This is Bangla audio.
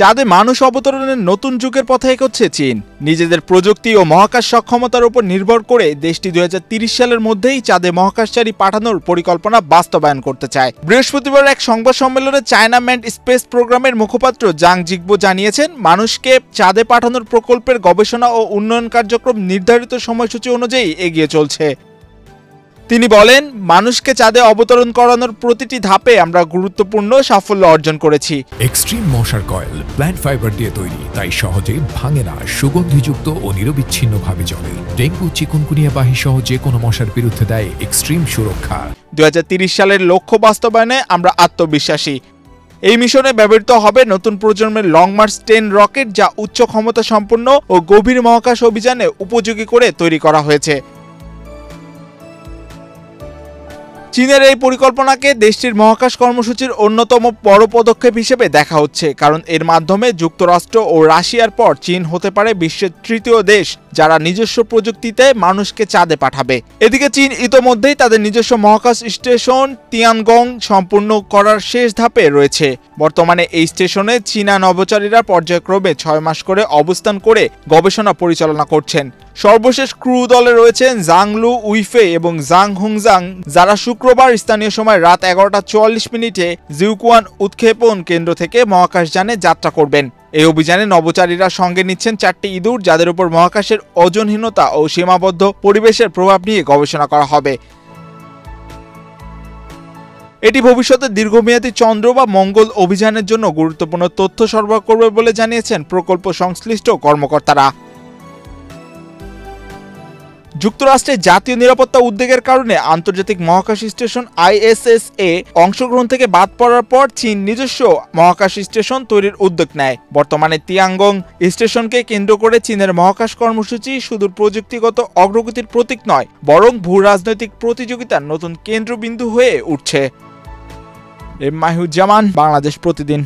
চাঁদে মানুষ অবতরণের নতুন যুগের পথে এগোচ্ছে চীন। নিজেদের প্রযুক্তি ও মহাকাশ সক্ষমতার উপর নির্ভর করে দেশটি 2030 সালের মধ্যেই চাঁদে মহাকাশচারী পাঠানোর পরিকল্পনা বাস্তবায়ন করতে চায়। বৃহস্পতিবার এক সংবাদ সম্মেলনে চায়না ম্যানড স্পেস প্রোগ্রামের মুখপাত্র জাং জিগবো জানিয়েছেন, মানুষকে চাঁদে পাঠানোর প্রকল্পের গবেষণা ও উন্নয়ন কার্যক্রম নির্ধারিত সময়সূচি অনুযায়ী এগিয়ে চলছে। তিনি বলেন, মানুষকে চাঁদে অবতরণ করানোর প্রতিটি ধাপে আমরা গুরুত্বপূর্ণ সাফল্য অর্জন করেছি। এক্সট্রিম মশার কয়েল প্ল্যান্ট ফাইবার দিয়ে তৈরি, তাই সহজে ভাঙে না, সুগন্ধিযুক্ত ও নিরবিচ্ছিন্নভাবে চলে। ডেঙ্গু, চিকুনগুনিয়া বাহী সহ যে কোনো মশার বিরুদ্ধে দেয় এক্সট্রিম সুরক্ষা। 2030 সালের লক্ষ্য বাস্তবায়নে আমরা আত্মবিশ্বাসী। এই মিশনে ব্যবহৃত হবে নতুন প্রজন্মের লং মার্চ 10 রকেট, যা উচ্চ ক্ষমতা সম্পন্ন ও গভীর মহাকাশ অভিযানে উপযোগী করে তৈরি করা হয়েছে। চীনের এই পরিকল্পনাকে দেশটির মহাকাশ কর্মসূচির অন্যতম বড় পদক্ষেপ হিসেবে দেখা হচ্ছে, কারণ এর মাধ্যমে যুক্তরাষ্ট্র ও রাশিয়ার পর চীন হতে পারে বিশ্বের তৃতীয় দেশ যারা নিজস্ব প্রযুক্তিতে মানুষকে চাঁদে পাঠাবে। এদিকে চীন ইতোমধ্যেই তাদের নিজস্ব মহাকাশ স্টেশন তিয়ানগং সম্পূর্ণ করার শেষ ধাপে রয়েছে। বর্তমানে এই স্টেশনে চীনা নভোচারীরা পর্যায়ক্রমে 6 মাস করে অবস্থান করে গবেষণা পরিচালনা করছেন। সর্বশেষ ক্রু দলে রয়েছেন জাং লু উইফে এবং জাং হুংজাং, যারা শুক্রবার স্থানীয় সময় রাত 11:44 জিউকুয়ান উৎক্ষেপণ কেন্দ্র থেকে মহাকাশযানে যাত্রা করবেন। এই অভিযানে নভোচারীরা সঙ্গে নিচ্ছেন 4টি ইঁদুর, যাদের উপর মহাকাশের ওজনহীনতা ও সীমাবদ্ধ পরিবেশের প্রভাব নিয়ে গবেষণা করা হবে। এটি ভবিষ্যতে দীর্ঘমেয়াদী চন্দ্র বা মঙ্গল অভিযানের জন্য গুরুত্বপূর্ণ তথ্য সরবরাহ করবে বলে জানিয়েছেন প্রকল্প সংশ্লিষ্ট কর্মকর্তারা। যুক্তরাষ্ট্রের জাতীয় নিরাপত্তা উদ্বেগের কারণে আন্তর্জাতিক মহাকাশ স্টেশন ISS এ অংশগ্রহণ থেকে বাদ পড়ার পর চীন নিজস্ব মহাকাশ স্টেশন তৈরির উদ্যোগ নেয়। বর্তমানে তিয়ানগং স্টেশনকে কেন্দ্র করে চীনের মহাকাশ কর্মসূচি শুধু প্রযুক্তিগত অগ্রগতির প্রতীক নয়, বরং ভূ-রাজনৈতিক প্রতিযোগিতার নতুন কেন্দ্রবিন্দু হয়ে উঠছে। মাহিউজ্জামান, বাংলাদেশ প্রতিদিন।